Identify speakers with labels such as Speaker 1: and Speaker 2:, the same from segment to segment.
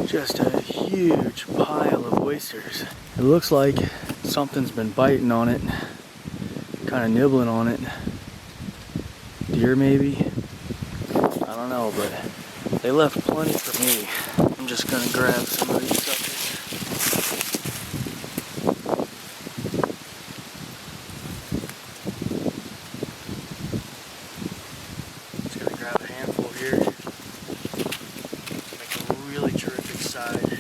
Speaker 1: Just a huge pile of oysters. It looks like something's been biting on it, kind of nibbling on it. Deer maybe? I don't know, but they left plenty for me. I'm just gonna grab some of these suckers. Just gonna grab a handful here. Make a really terrific side.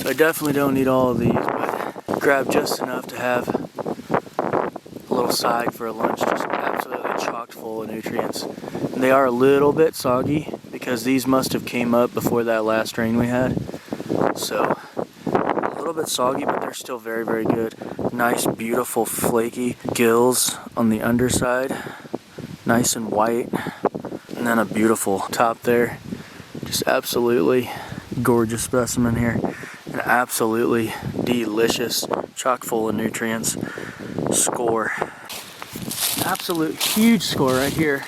Speaker 1: So I definitely don't need all of these, but grab just enough to have a little side for a lunch, just absolutely chocked full of nutrients. And they are a little bit soggy because these must have came up before that last rain we had. So a little bit soggy, but they're still very, very good. Nice, beautiful, flaky gills on the underside. Nice and white. And then a beautiful top there. Just absolutely gorgeous specimen here. An absolutely delicious, chock full of nutrients score. Absolute huge score right here.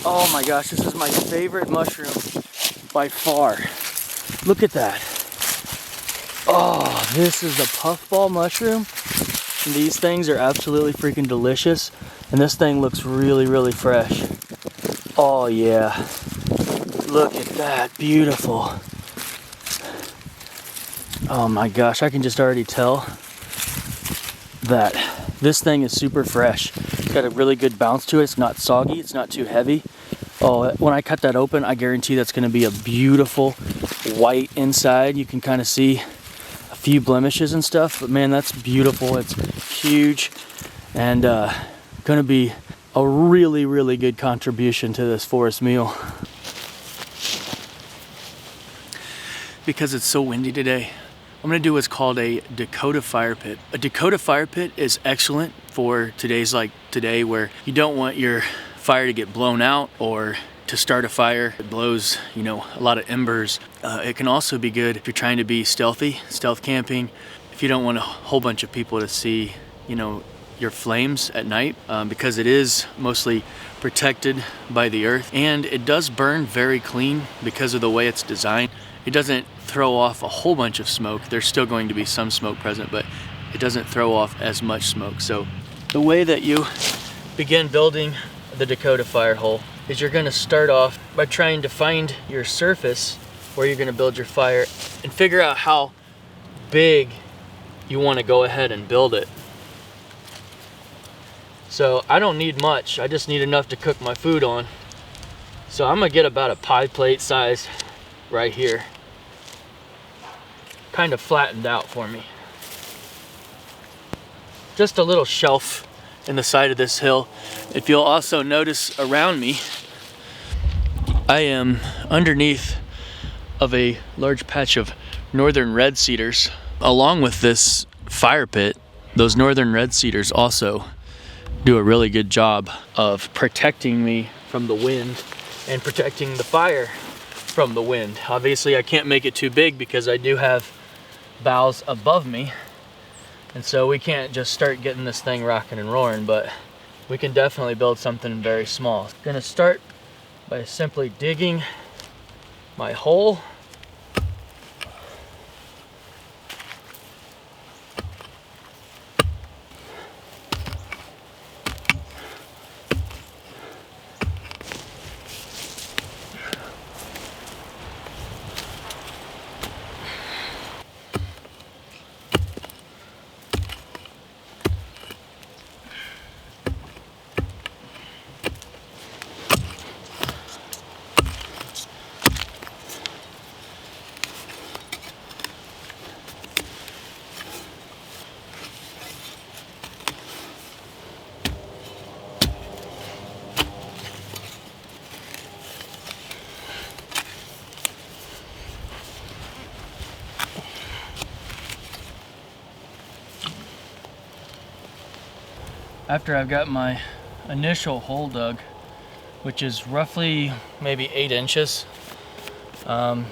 Speaker 1: Oh my gosh, this is my favorite mushroom by far. Look at that. Oh, this is the puffball mushroom. And these things are absolutely freaking delicious. And this thing looks really, really fresh. Oh yeah. Look at that, beautiful. Oh my gosh, I can just already tell that this thing is super fresh. It's got a really good bounce to it. It's not soggy, it's not too heavy. Oh, when I cut that open, I guarantee that's gonna be a beautiful white inside. You can kind of see a few blemishes and stuff, but man, that's beautiful. It's huge and gonna be a really, really good contribution to this forest meal. Because it's so windy today, I'm gonna do what's called a Dakota Fire Pit. A Dakota Fire Pit is excellent for today's like today, where you don't want your fire to get blown out or to start a fire. It blows, you know, a lot of embers. It can also be good if you're trying to be stealthy, stealth camping. If you don't want a whole bunch of people to see, you know, your flames at night, because it is mostly protected by the earth, and it does burn very clean because of the way it's designed. It doesn't throw off a whole bunch of smoke. There's still going to be some smoke present, but it doesn't throw off as much smoke. So the way that you begin building the Dakota fire hole is you're gonna start off by trying to find your surface where you're gonna build your fire and figure out how big you wanna go ahead and build it. So I don't need much, I just need enough to cook my food on. So I'm gonna get about a pie plate size right here, kind of flattened out for me. Just a little shelf in the side of this hill. If you'll also notice around me, I am underneath of a large patch of northern red cedars. Along with this fire pit, those northern red cedars also do a really good job of protecting me from the wind and protecting the fire from the wind. Obviously I can't make it too big because I do have boughs above me, and so we can't just start getting this thing rocking and roaring, but we can definitely build something very small. I'm gonna start by simply digging my hole. After I've got my initial hole dug, which is roughly maybe 8 inches, and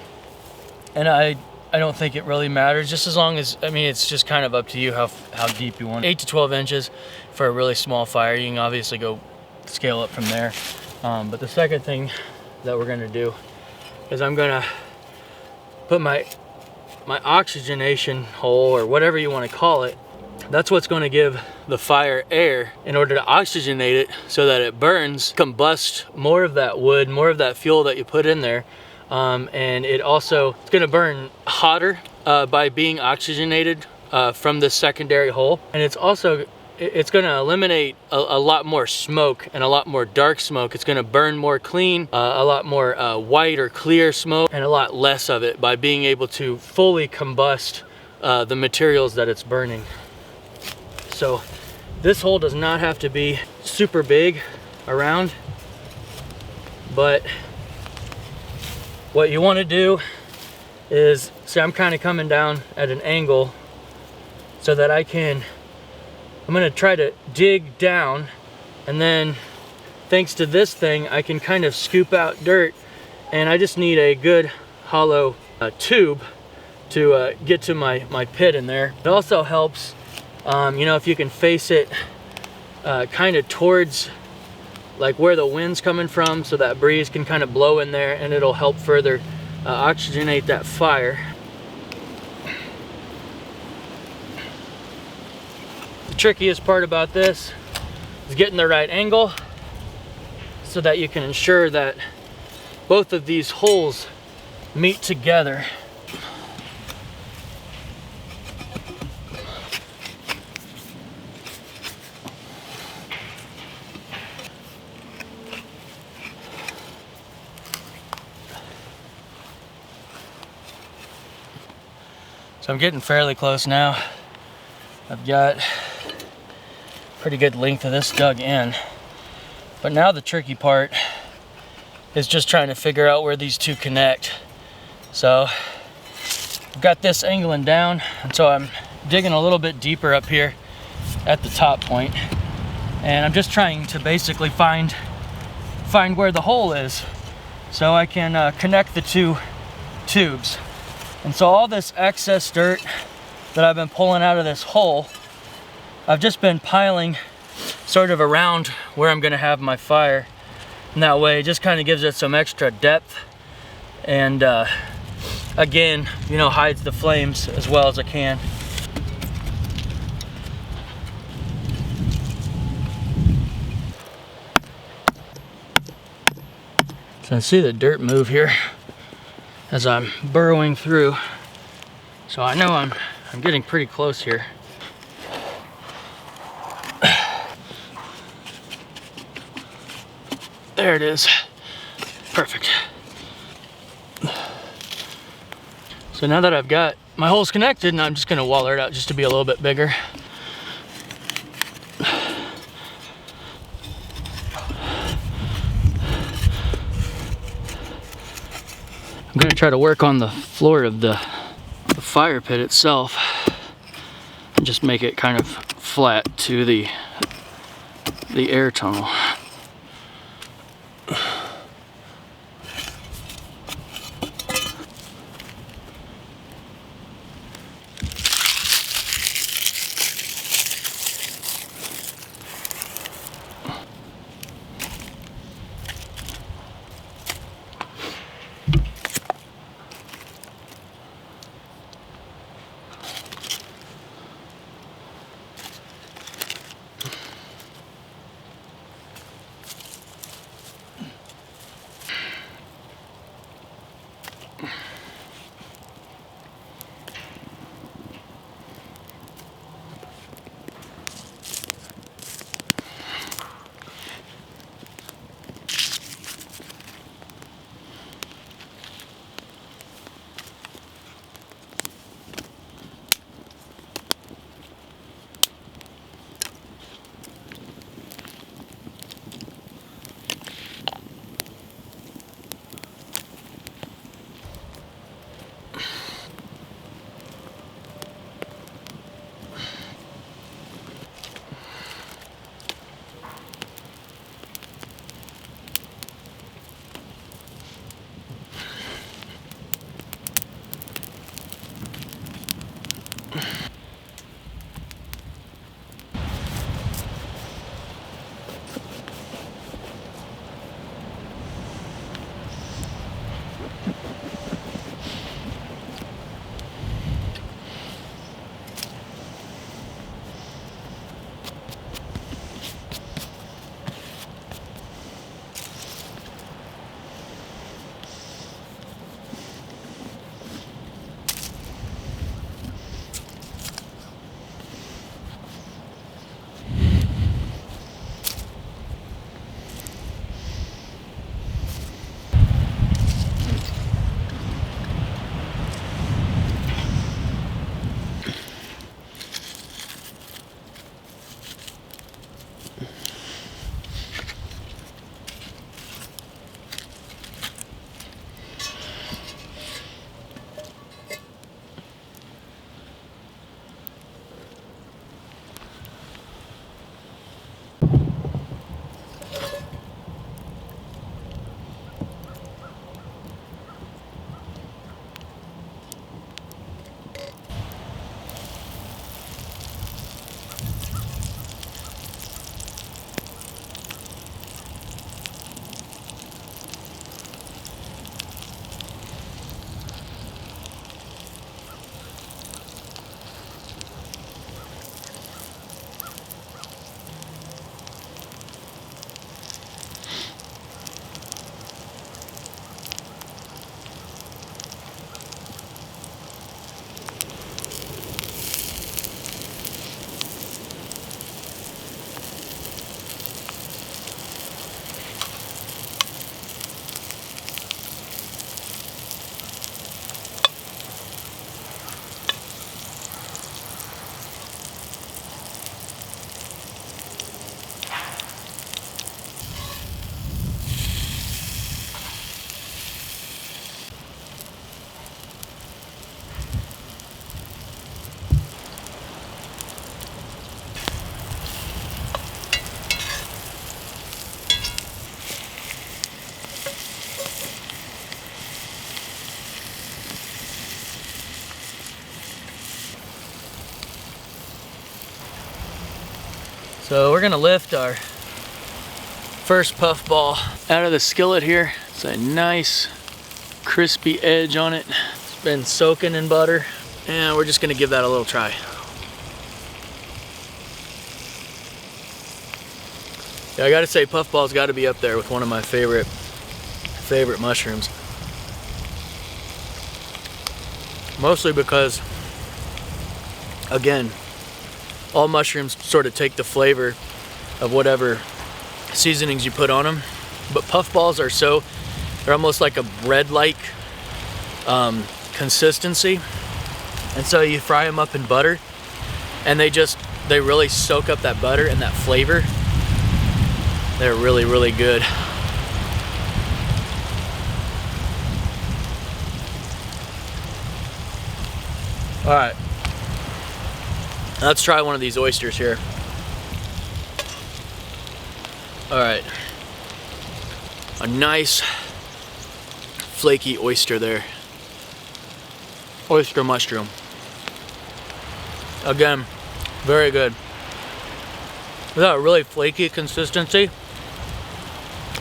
Speaker 1: I don't think it really matters, just as long as, I mean, it's just kind of up to you how deep you want it. 8 to 12 inches for a really small fire. You can obviously go scale up from there. But the second thing that we're gonna do is I'm gonna put my oxygenation hole, or whatever you want to call it. That's what's going to give the fire air in order to oxygenate it so that it burns, combust more of that wood, more of that fuel that you put in there. And it's going to burn hotter by being oxygenated from this secondary hole. And it's going to eliminate a lot more smoke and a lot more dark smoke. It's going to burn more clean, a lot more white or clear smoke, and a lot less of it by being able to fully combust the materials that it's burning. So this hole does not have to be super big around, but what you want to do is, see, I'm kind of coming down at an angle so that I'm going to try to dig down, and then thanks to this thing I can kind of scoop out dirt, and I just need a good hollow tube to get to my pit in there. It also helps, you know, if you can face it kind of towards like where the wind's coming from, so that breeze can kind of blow in there, and it'll help further oxygenate that fire. The trickiest part about this is getting the right angle so that you can ensure that both of these holes meet together. So I'm getting fairly close now. I've got pretty good length of this dug in. But now the tricky part is just trying to figure out where these two connect. So I've got this angling down, and so I'm digging a little bit deeper up here at the top point. And I'm just trying to basically find where the hole is so I can connect the two tubes. And so all this excess dirt that I've been pulling out of this hole, I've just been piling sort of around where I'm gonna have my fire. And that way it just kind of gives it some extra depth, and again, you know, hides the flames as well as I can. So I see the dirt move here as I'm burrowing through, so I know I'm getting pretty close here. There it is. Perfect. So now that I've got my holes connected, and I'm just gonna waller it out just to be a little bit bigger. I'm gonna try to work on the floor of the fire pit itself and just make it kind of flat to the air tunnel. So we're gonna lift our first puffball out of the skillet here. It's a nice crispy edge on it. It's been soaking in butter, and we're just gonna give that a little try. Yeah, I gotta say, puffball's gotta be up there with one of my favorite mushrooms. Mostly because, again, all mushrooms sort of take the flavor of whatever seasonings you put on them, but puffballs are they're almost like a bread-like consistency, and so you fry them up in butter, and they really soak up that butter and that flavor. They're really, really good. All right, let's try one of these oysters here. All right, a nice flaky oyster there. Oyster mushroom. Again, very good. It's got a really flaky consistency.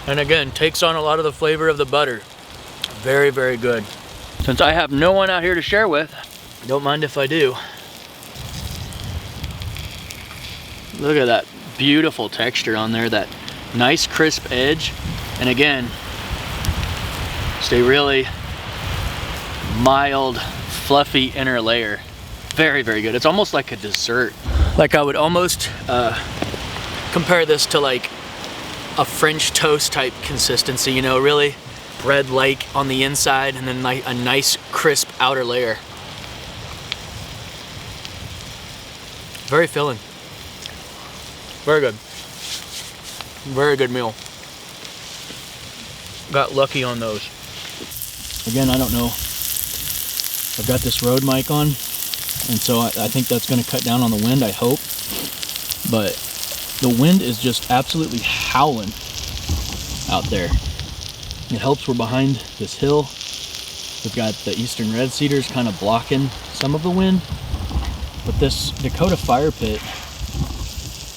Speaker 1: And again, takes on a lot of the flavor of the butter. Very, very good. Since I have no one out here to share with, don't mind if I do. Look at that beautiful texture on there, that nice crisp edge. And again, just a really mild, fluffy inner layer. Very, very good. It's almost like a dessert. Like I would almost compare this to like a French toast type consistency, you know, really bread-like on the inside and then a nice crisp outer layer. Very filling. Very good. Very good meal. Got lucky on those. Again, I don't know. I've got this Rode mic on, and so I think that's going to cut down on the wind, I hope. But the wind is just absolutely howling out there. It helps we're behind this hill. We've got the eastern red cedars kind of blocking some of the wind. But this Dakota Fire Pit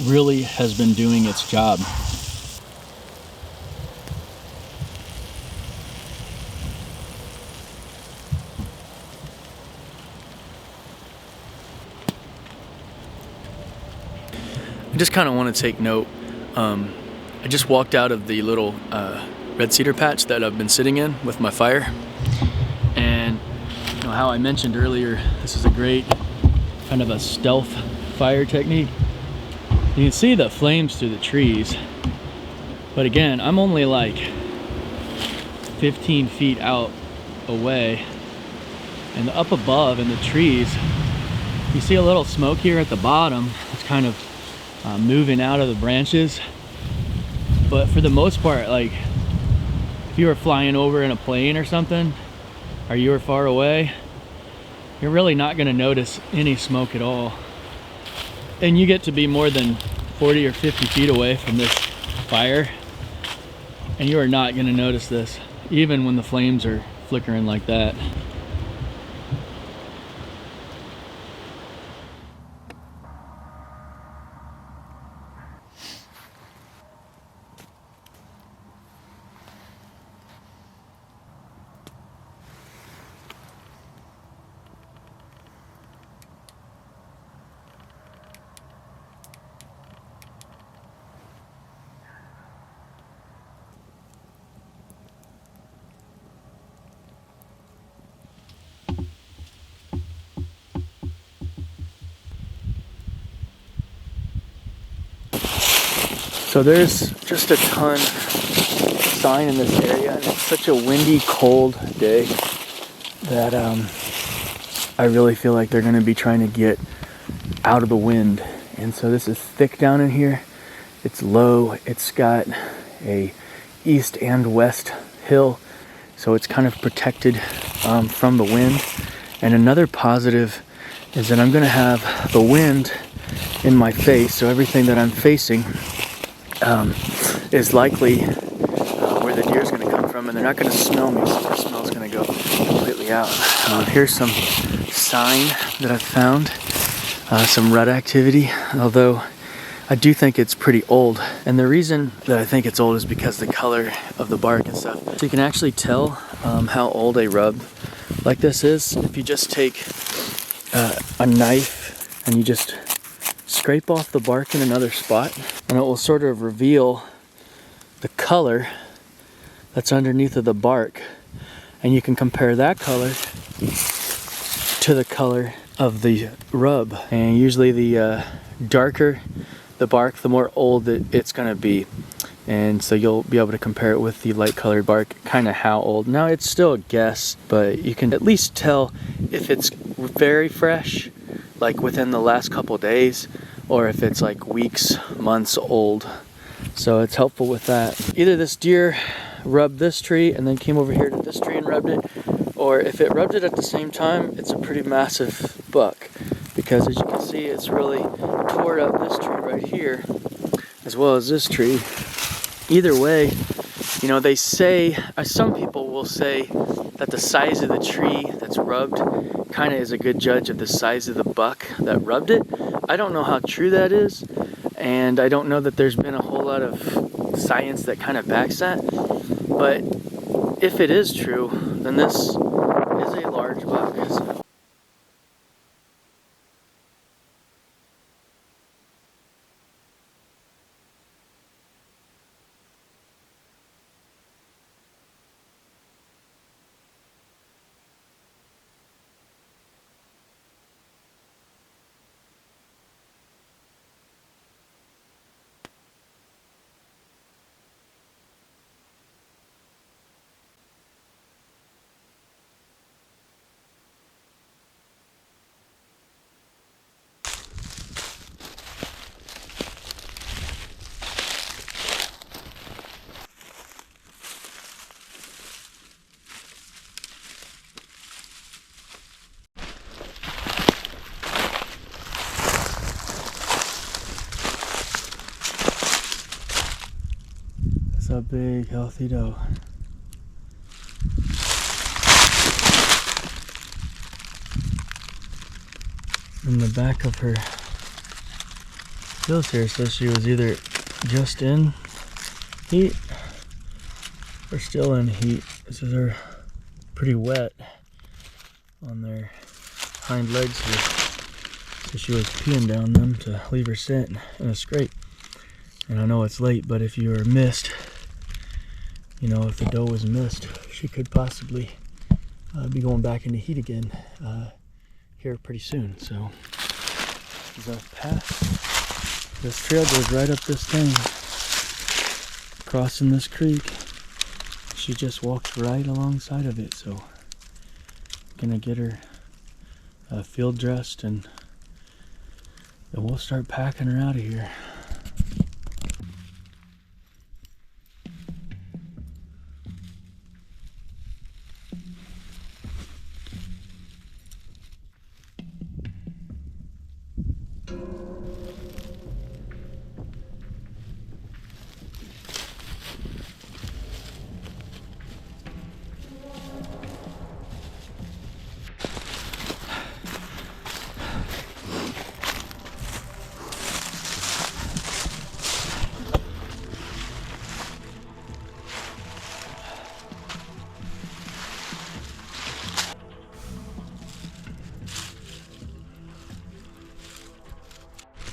Speaker 1: really has been doing its job. I just kind of want to take note. I just walked out of the little red cedar patch that I've been sitting in with my fire. And you know how I mentioned earlier, this is a great kind of a stealth fire technique. You can see the flames through the trees. But again, I'm only like 15 feet out away. And up above in the trees, you see a little smoke here at the bottom. It's kind of moving out of the branches. But for the most part, like if you were flying over in a plane or something, or you were far away, you're really not going to notice any smoke at all. And you get to be more than 40 or 50 feet away from this fire, and you are not going to notice this, even when the flames are flickering like that. So there's just a ton of sign in this area, and it's such a windy, cold day that I really feel like they're going to be trying to get out of the wind. And so this is thick down in here. It's low. It's got a east and west hill, so it's kind of protected from the wind. And another positive is that I'm going to have the wind in my face, so everything that I'm facing is likely where the deer is going to come from, and they're not going to smell me, so their smell is going to go completely out. Here's some sign that I've found, some rut activity, although I do think it's pretty old. And the reason that I think it's old is because the color of the bark and stuff. So you can actually tell how old a rub like this is if you just take a knife and you just scrape off the bark in another spot, and it will sort of reveal the color that's underneath of the bark. And you can compare that color to the color of the rub. And usually the darker the bark, the more old it's gonna be. And so you'll be able to compare it with the light colored bark, kind of how old. Now it's still a guess, but you can at least tell if it's very fresh, like within the last couple days, or if it's like weeks, months old. So it's helpful with that. Either this deer rubbed this tree and then came over here to this tree and rubbed it, or if it rubbed it at the same time, it's a pretty massive buck, because as you can see, it's really tore up this tree right here as well as this tree. Either way, you know, they say, some people will say that the size of the tree that's rubbed kind of is a good judge of the size of the buck that rubbed it. I don't know how true that is, and I don't know that there's been a whole lot of science that kind of backs that. But if it is true, then this is a large buck. So. A big healthy doe. In the back of her gills here, so she was either just in heat or still in heat. So they're pretty wet on their hind legs here, so she was peeing down them to leave her scent in a scrape. And I know it's late, but if you were missed, you know, if the doe was missed, she could possibly be going back into heat again here pretty soon. So the path, this trail goes right up this thing, crossing this creek. She just walked right alongside of it. So gonna get her field dressed, and then we'll start packing her out of here.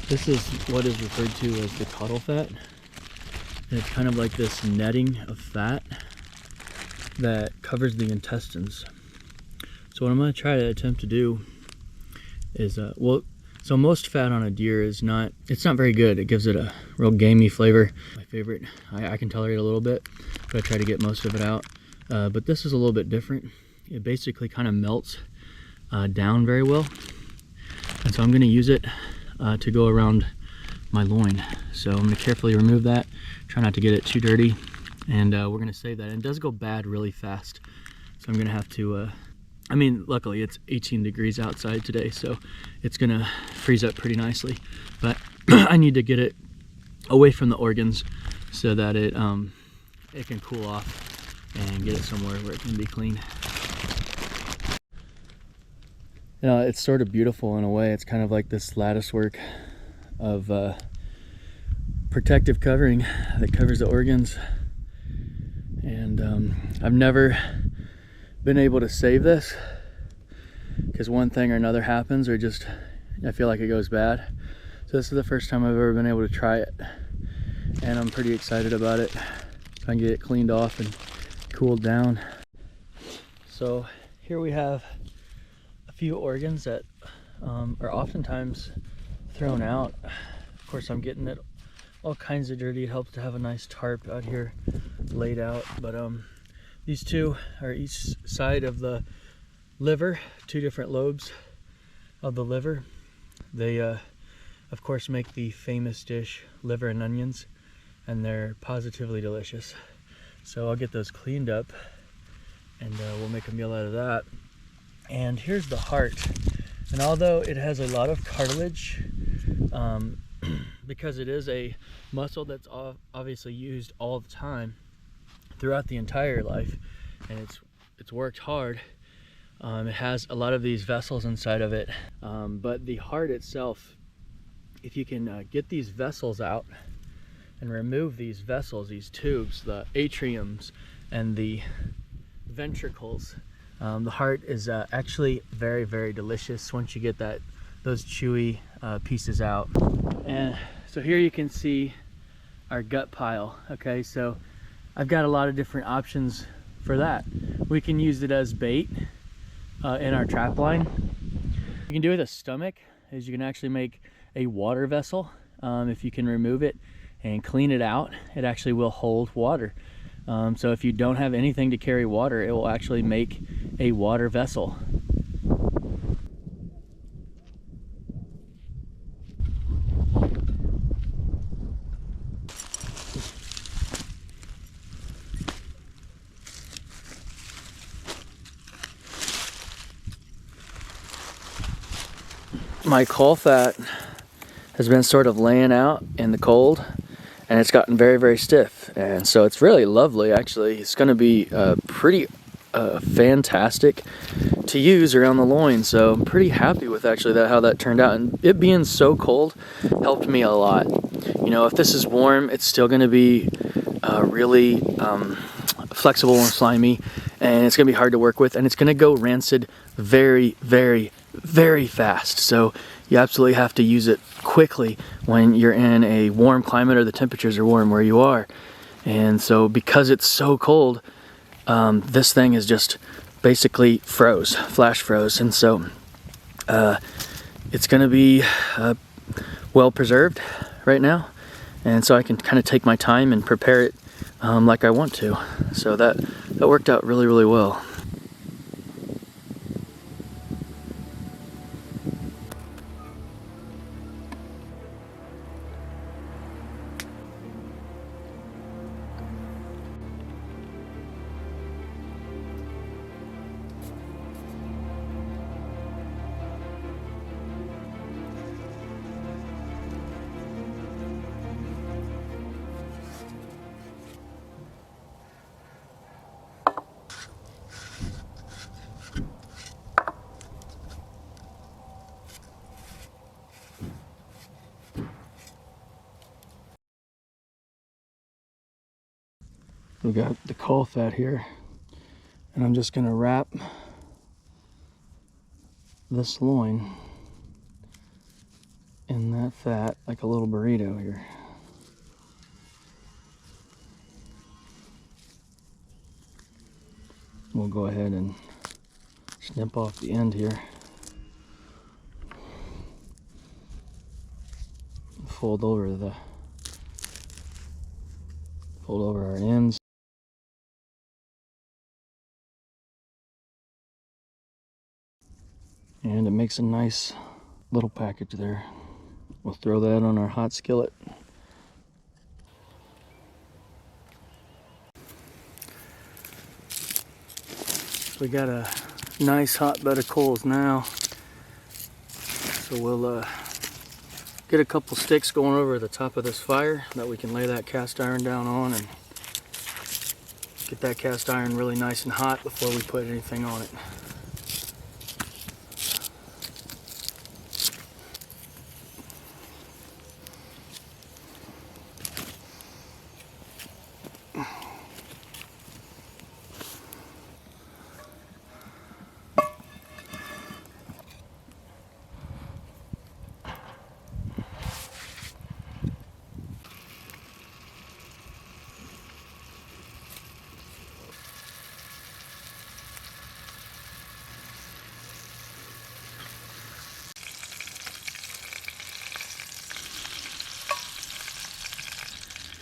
Speaker 1: This is what is referred to as the caudal fat. And it's kind of like this netting of fat that covers the intestines. So what I'm going to try to attempt to do is, so most fat on a deer is not, it's not very good. It gives it a real gamey flavor. My favorite, I can tolerate a little bit, but I try to get most of it out. But this is a little bit different. It basically kind of melts down very well. And so I'm going to use it to go around my loin. So I'm going to carefully remove that, try not to get it too dirty, and we're going to save that. And it does go bad really fast, so I'm going to have to, I mean, luckily it's 18 degrees outside today, so it's going to freeze up pretty nicely, but I need to get it away from the organs so that it can cool off and get it somewhere where it can be clean. You know, it's sort of beautiful in a way. It's kind of like this lattice work of protective covering that covers the organs. And I've never been able to save this because one thing or another happens, or just I feel like it goes bad. So this is the first time I've ever been able to try it, and I'm pretty excited about it. If I can get it cleaned off and cooled down. So here we have a few organs that are oftentimes thrown out. Of course, I'm getting it all kinds of dirty. It helps to have a nice tarp out here laid out. But these two are each side of the liver, two different lobes of the liver. They of course make the famous dish liver and onions, and they're positively delicious. So I'll get those cleaned up and we'll make a meal out of that. And here's the heart. And although it has a lot of cartilage, because it is a muscle that's obviously used all the time throughout the entire life, and it's worked hard, it has a lot of these vessels inside of it. But the heart itself, if you can get these vessels out and remove these vessels, these tubes, the atriums and the ventricles, the heart is actually very, very delicious once you get those chewy pieces out. And so here you can see our gut pile. Okay, so I've got a lot of different options for that. We can use it as bait in our trap line. You can do it with a stomach, is you can actually make a water vessel. If you can remove it and clean it out, it actually will hold water. So if you don't have anything to carry water, it will actually make a water vessel. My caul fat has been sort of laying out in the cold, and it's gotten very, very stiff, and so it's really lovely. Actually, it's going to be pretty fantastic to use around the loin, so I'm pretty happy with actually how that turned out. And it being so cold helped me a lot. You know, if this is warm, it's still going to be really flexible and slimy, and it's going to be hard to work with, and it's going to go rancid very, very, very fast. So you absolutely have to use it quickly when you're in a warm climate or the temperatures are warm where you are. And so because it's so cold, this thing is just basically flash froze. And so it's going to be well preserved right now, and so I can kind of take my time and prepare it like I want to. So that worked out really, really well. We got the caul fat here, and I'm just going to wrap this loin in that fat like a little burrito here. We'll go ahead and snip off the end here. Fold over our ends. And it makes a nice little package there. We'll throw that on our hot skillet. We got a nice hot bed of coals now. So we'll get a couple sticks going over the top of this fire that we can lay that cast iron down on and get that cast iron really nice and hot before we put anything on it.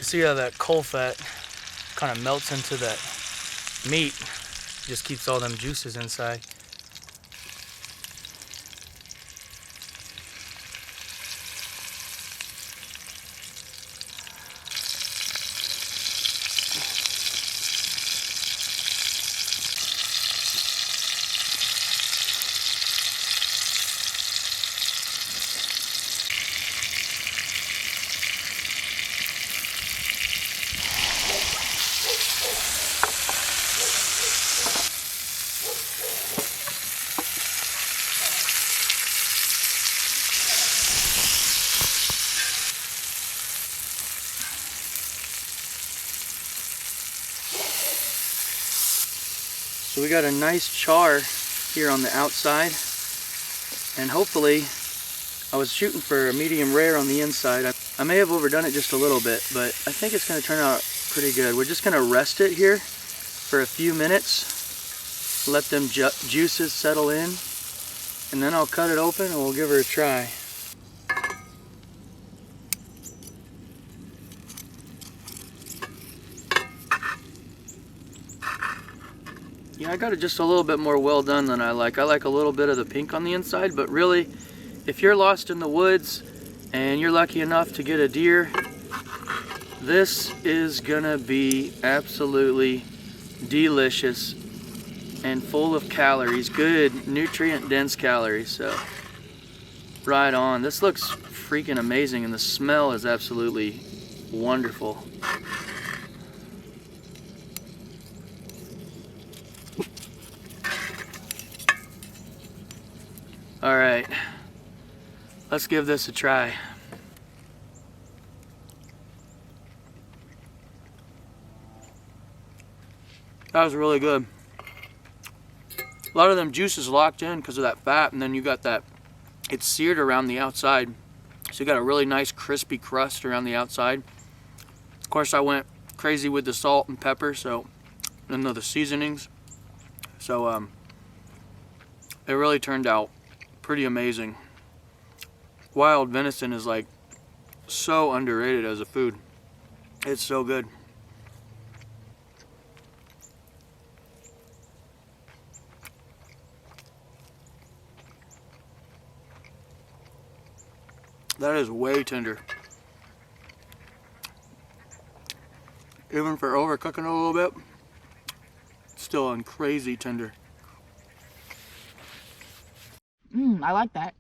Speaker 1: See how that coal fat kind of melts into that meat, just keeps all them juices inside. So we got a nice char here on the outside, and hopefully, I was shooting for a medium rare on the inside. I may have overdone it just a little bit, but I think it's going to turn out pretty good. We're just going to rest it here for a few minutes, let them juices settle in, and then I'll cut it open and we'll give her a try. Yeah, I got it just a little bit more well done than I like. I like a little bit of the pink on the inside, but really, if you're lost in the woods and you're lucky enough to get a deer, this is gonna be absolutely delicious and full of calories, good nutrient dense calories. So right on. This looks freaking amazing, and the smell is absolutely wonderful. All right, let's give this a try. That was really good. A lot of them juices locked in because of that fat, and then you got that, it's seared around the outside. So you got a really nice crispy crust around the outside. Of course, I went crazy with the salt and pepper, so, and the seasonings. So it really turned out pretty amazing. Wild venison is like so underrated as a food. It's so good. That is way tender. Even for overcooking it a little bit, still on crazy tender.
Speaker 2: I like that.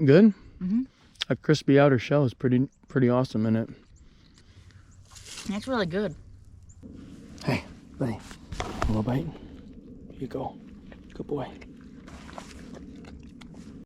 Speaker 1: Good?
Speaker 2: Mm-hmm.
Speaker 1: A crispy outer shell is pretty awesome in it.
Speaker 2: That's really good.
Speaker 1: Hey, buddy, a little bite? Here you go. Good boy.